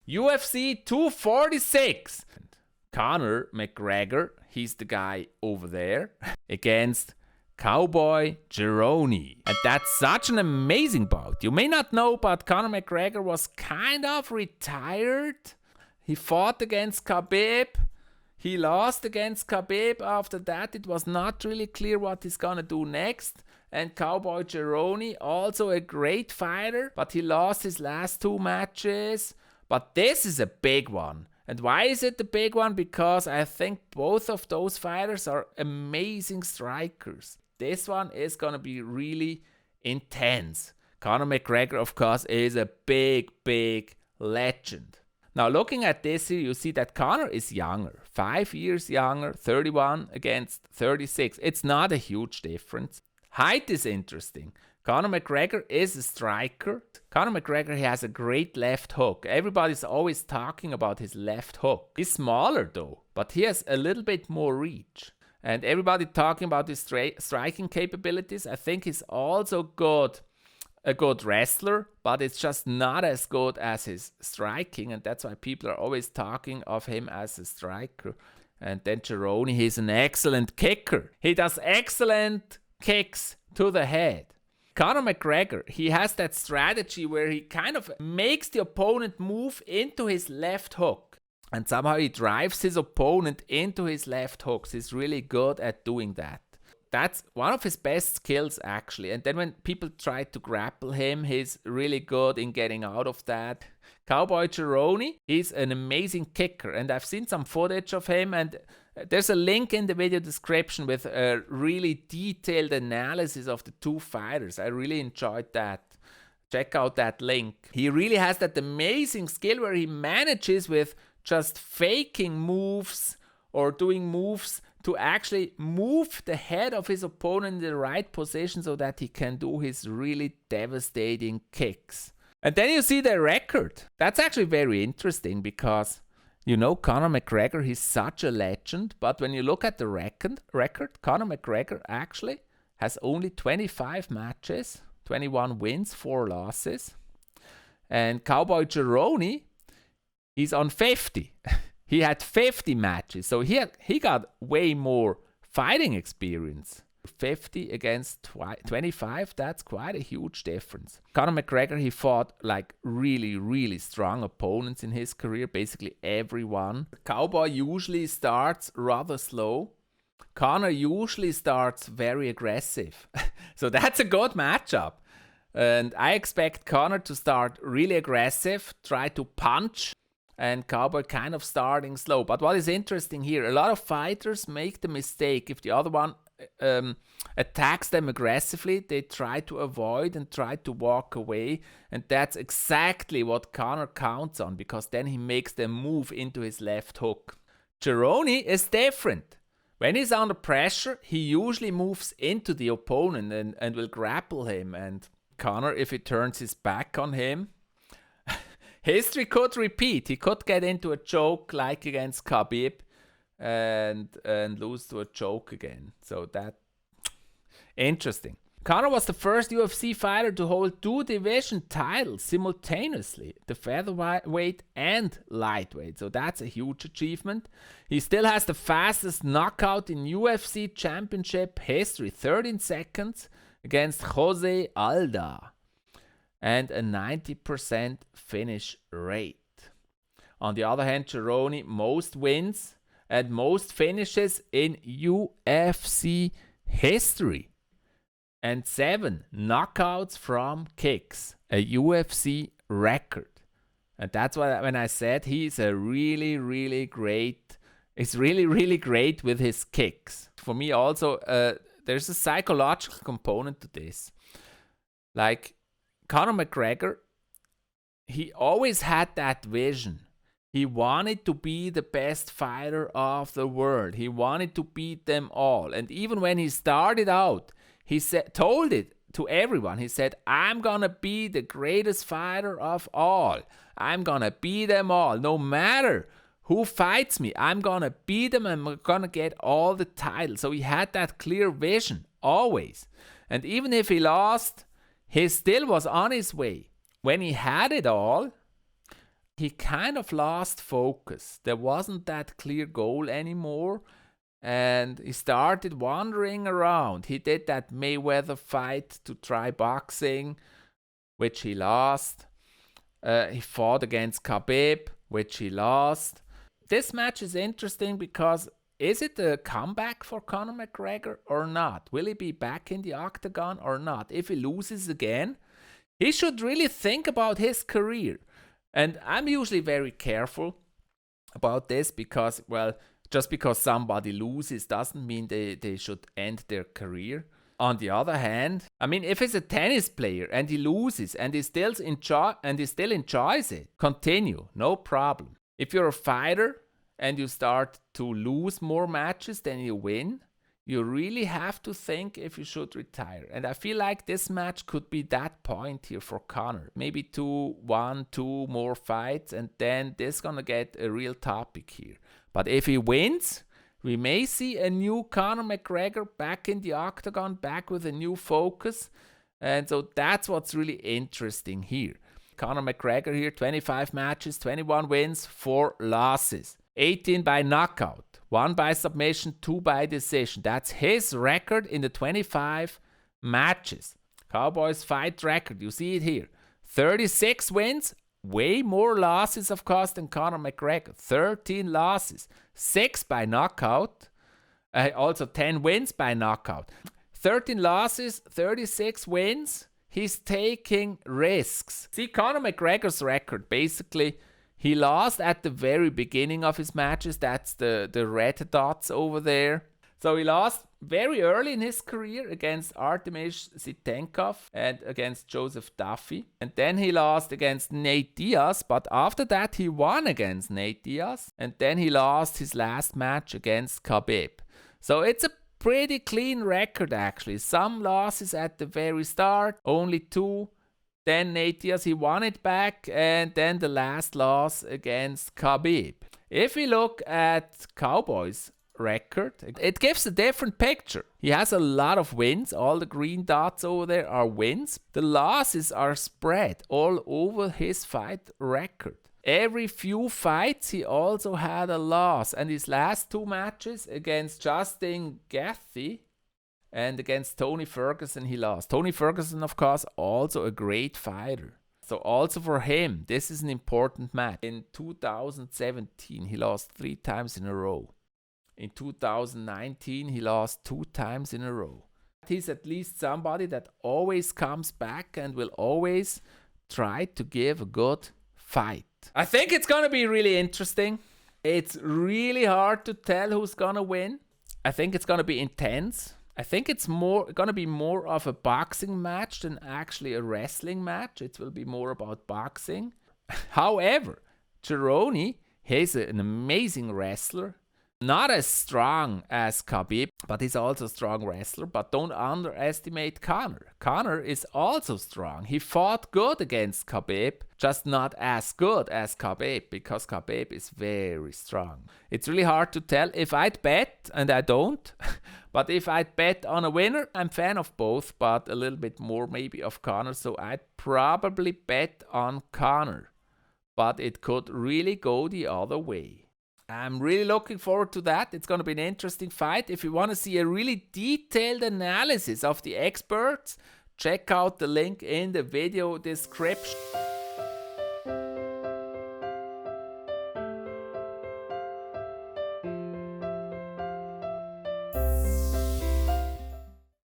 UFC 246. Conor McGregor, he's the guy over there, against Cowboy Cerrone. And that's such an amazing bout. You may not know, but Conor McGregor was kind of retired. He fought against 𝗀𝗵𝗶𝗶. He lost against 𝗀𝗵𝗶𝗶. After that, it was not really clear what he's gonna do next. And Cowboy Cerrone, also a great fighter, but he lost his last 2 matches. But this is a big one. And why is it the big one? Because I think both of those fighters are amazing strikers. This one is going to be really intense. Conor McGregor, of course, is a big, big legend. Now, looking at this here, you see that Conor is younger. 5 years younger, 31 against 36. It's not a huge difference. Height is interesting. Conor McGregor is a striker. Conor McGregor, he has a great left hook. Everybody's always talking about his left hook. He's smaller though, but he has a little bit more reach. And everybody talking about his striking capabilities. I think he's also a good wrestler, but it's just not as good as his striking. And that's why people are always talking of him as a striker. And then Cerrone, he's an excellent kicker. He does excellent kicks to the head. Conor McGregor, he has that strategy where he kind of makes the opponent move into his left hook. And somehow he drives his opponent into his left hooks. He's really good at doing that. That's one of his best skills, actually. And then when people try to grapple him, he's really good in getting out of that. Cowboy Cerrone is an amazing kicker. And I've seen some footage of him. And there's a link in the video description with a really detailed analysis of the 2 fighters. I really enjoyed that. Check out that link. He really has that amazing skill where he manages with just faking moves or doing moves to actually move the head of his opponent in the right position so that he can do his really devastating kicks. And then you see the record. That's actually very interesting because, you know, Conor McGregor, he's such a legend. But when you look at the record, Conor McGregor actually has only 25 matches, 21 wins, 4 losses. And Cowboy Cerrone, he's on 50. He had 50 matches, so he got way more fighting experience. 50 against 25, that's quite a huge difference. Conor McGregor, he fought like really, really strong opponents in his career, basically everyone. Cowboy usually starts rather slow. Conor usually starts very aggressive. So that's a good matchup. And I expect Conor to start really aggressive, try to punch, and Cowboy kind of starting slow. But what is interesting here, a lot of fighters make the mistake. If the other one attacks them aggressively, they try to avoid and try to walk away. And that's exactly what Conor counts on, because then he makes them move into his left hook. Cerrone is different. When he's under pressure, he usually moves into the opponent and will grapple him. And Conor, if he turns his back on him, history could repeat. He could get into a choke like against 𝗀𝗵𝗶𝗶 and lose to a choke again. So that interesting. Conor was the first UFC fighter to hold 2 division titles simultaneously, the featherweight and lightweight. So that's a huge achievement. He still has the fastest knockout in UFC championship history, 13 seconds against 𝗀𝗍𝗍. And a 90% finish rate. On the other hand, Cerrone, most wins and most finishes in UFC history. And 7 knockouts from kicks, a UFC record. And that's why when I said he's a really, really great, he's really, really great with his kicks. For me also, there's a psychological component to this. Like, Conor McGregor, he always had that vision. He wanted to be the best fighter of the world. He wanted to beat them all. And even when he started out, he told it to everyone. He said, I'm going to be the greatest fighter of all. I'm going to beat them all. No matter who fights me, I'm going to beat them and I'm going to get all the titles. So he had that clear vision, always. And even if he lost, he still was on his way. When he had it all, he kind of lost focus. There wasn't that clear goal anymore. And he started wandering around. He did that Mayweather fight to try boxing, which he lost. He fought against Khabib, which he lost. This match is interesting because is it a comeback for Conor McGregor or not? Will he be back in the octagon or not? If he loses again, he should really think about his career. And I'm usually very careful about this because, well, just because somebody loses doesn't mean they should end their career. On the other hand, I mean, if he's a tennis player and he loses and he still enjoys it, continue, no problem. If you're a fighter and you start to lose more matches than you win, you really have to think if you should retire. And I feel like this match could be that point here for Conor. Maybe 2 more fights, and then this is gonna get a real topic here. But if he wins, we may see a new Conor McGregor back in the octagon, back with a new focus. And so that's what's really interesting here. Conor McGregor here, 25 matches, 21 wins, 4 losses. 18 by knockout, 1 by submission, 2 by decision. That's his record in the 25 matches. Cowboy's fight record, you see it here. 36 wins, way more losses, of course, than Conor McGregor. 13 losses, 6 by knockout. Also 10 wins by knockout. 13 losses, 36 wins. He's taking risks. See, Conor McGregor's record, basically, he lost at the very beginning of his matches. That's the red dots over there. So he lost very early in his career against 𝗙𝗵𝗱𝗶 and against Joseph Duffy. And then he lost against Nate Diaz. But after that, he won against Nate Diaz. And then he lost his last match against Khabib. So it's a pretty clean record, actually. Some losses at the very start, only 2. Then Nate Diaz, he won it back, and then the last loss against Khabib. If we look at Cowboy's record, it gives a different picture. He has a lot of wins. All the green dots over there are wins. The losses are spread all over his fight record. Every few fights, he also had a loss. And his last 2 matches against Justin Gaethje and against Tony Ferguson, he lost. Tony Ferguson, of course, also a great fighter. So also for him, this is an important match. In 2017, he lost 3 times in a row. In 2019, he lost 2 times in a row. He's at least somebody that always comes back and will always try to give a good fight. I think it's going to be really interesting. It's really hard to tell who's going to win. I think it's going to be intense. I think it's going to be more of a boxing match than actually a wrestling match. It will be more about boxing. However, Cerrone, he's an amazing wrestler. Not as strong as Khabib, but he's also a strong wrestler. But don't underestimate Conor. Conor is also strong. He fought good against Khabib, just not as good as Khabib, because Khabib is very strong. It's really hard to tell. If I'd bet, and I don't, but if I'd bet on a winner, I'm a fan of both, but a little bit more maybe of Conor, so I'd probably bet on Conor. But it could really go the other way. I'm really looking forward to that. It's going to be an interesting fight. If you want to see a really detailed analysis of the experts, check out the link in the video description.